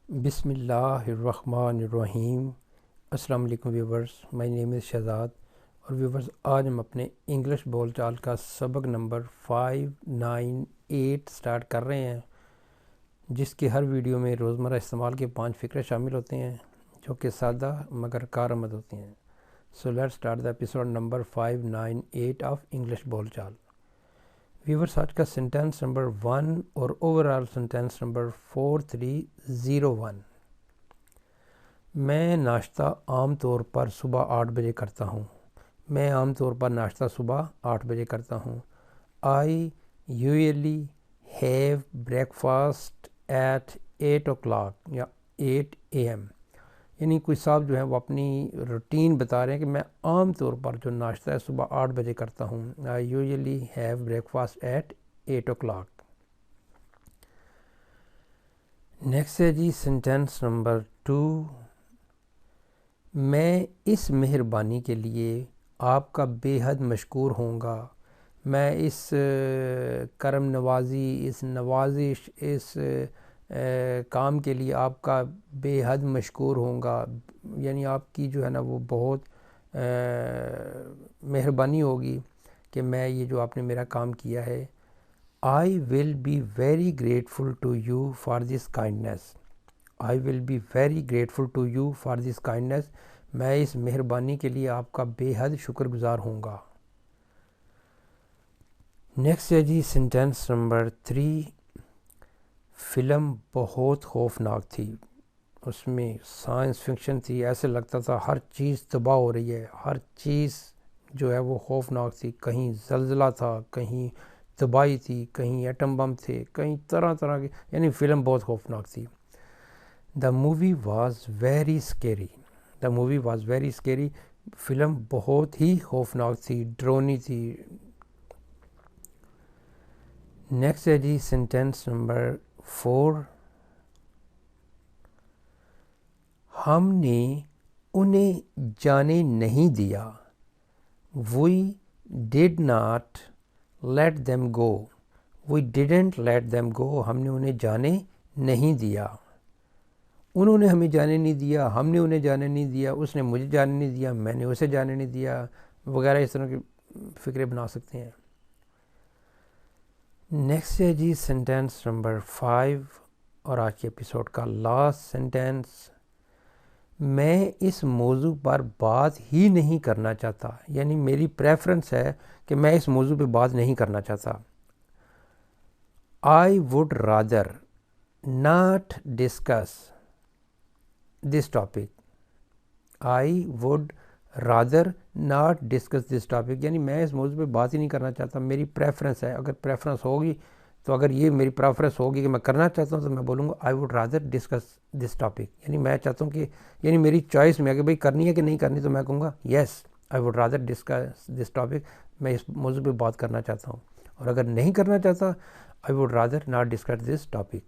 بسم اللہ الرحمن الرحیم۔ السلام علیکم ویورز، مائی نیم از شہزاد اور ویورز آج ہم اپنے انگلش بول چال کا سبق نمبر 598 سٹارٹ کر رہے ہیں، جس کی ہر ویڈیو میں روزمرہ استعمال کے 5 فقرے شامل ہوتے ہیں جو کہ سادہ مگر کارآمد ہوتے ہیں۔ So let start the episode number 598 of English بول چال۔ ویورز آج کا سینٹینس نمبر 1 اور اوورآل سینٹینس نمبر 4301۔ میں ناشتہ عام طور پر صبح 8 بجے کرتا ہوں۔ میں عام طور پر ناشتہ صبح 8 بجے کرتا ہوں۔ I usually have breakfast at 8 o'clock یا 8 AM۔ یعنی کوئی صاحب جو ہیں وہ اپنی روٹین بتا رہے ہیں کہ میں عام طور پر جو ناشتہ ہے صبح 8 بجے کرتا ہوں۔ I usually have breakfast at 8 o'clock۔ Next ہے جی سینٹینس نمبر 2۔ میں اس مہربانی کے لیے آپ کا بے حد مشکور ہوں گا۔ میں اس کرم نوازی، اس نوازش، اس کام کے لیے آپ کا بے حد مشکور ہوں گا، یعنی آپ کی جو ہے نا وہ بہت مہربانی ہوگی کہ میں یہ جو آپ نے میرا کام کیا ہے۔ I will be very grateful to you for this kindness۔ I will be very grateful to you for this kindness۔ میں اس مہربانی کے لیے آپ کا بے حد شکر گزار ہوں گا۔ نیکسٹ ہے جی سینٹینس نمبر 3۔ فلم بہت خوفناک تھی۔ اس میں سائنس فکشن تھی، ایسے لگتا تھا ہر چیز تباہ ہو رہی ہے، ہر چیز جو ہے وہ خوفناک تھی۔ کہیں زلزلہ تھا، کہیں تباہی تھی، کہیں ایٹم بم تھے، کہیں طرح طرح کی، یعنی فلم بہت خوفناک تھی۔ The movie was very scary. The movie was very scary. Film بہت ہی خوفناک تھی، ڈرونی تھی۔ نیکسٹ ہے جی سینٹینس نمبر 4۔ ہم نے انہیں جانے نہیں دیا۔ We did not let them go۔ We didn't let them go۔ ہم نے انہیں جانے نہیں دیا۔ انہوں نے ہمیں جانے نہیں دیا، ہم نے انہیں جانے نہیں دیا، اس نے مجھے جانے نہیں دیا، میں نے اسے جانے نہیں دیا، وغیرہ اس طرح کے فقرے بنا سکتے ہیں۔ نیکسٹ ہے جی سینٹینس نمبر 5 اور آج کے ایپیسوڈ کا لاسٹ سینٹینس۔ میں اس موضوع پر بات ہی نہیں کرنا چاہتا، یعنی میری پریفرنس ہے کہ میں اس موضوع پہ بات نہیں کرنا چاہتا۔ I would rather not discuss this topic۔ I would rather not discuss this topic، یعنی میں اس موضوع پہ بات ہی نہیں کرنا چاہتا، میری پریفرنس ہے۔ اگر پریفرنس ہوگی تو اگر یہ میری پریفرنس ہوگی کہ میں کرنا چاہتا ہوں تو میں بولوں گا I would rather discuss this topic، یعنی میں چاہتا ہوں کہ یعنی میری چوائس میں کہ بھئی کرنی ہے کہ نہیں کرنی، تو میں کہوں گا yes I would rather discuss this topic، میں اس موضوع پہ بات کرنا چاہتا ہوں۔ اور اگر نہیں کرنا چاہتا I would rather not discuss this topic۔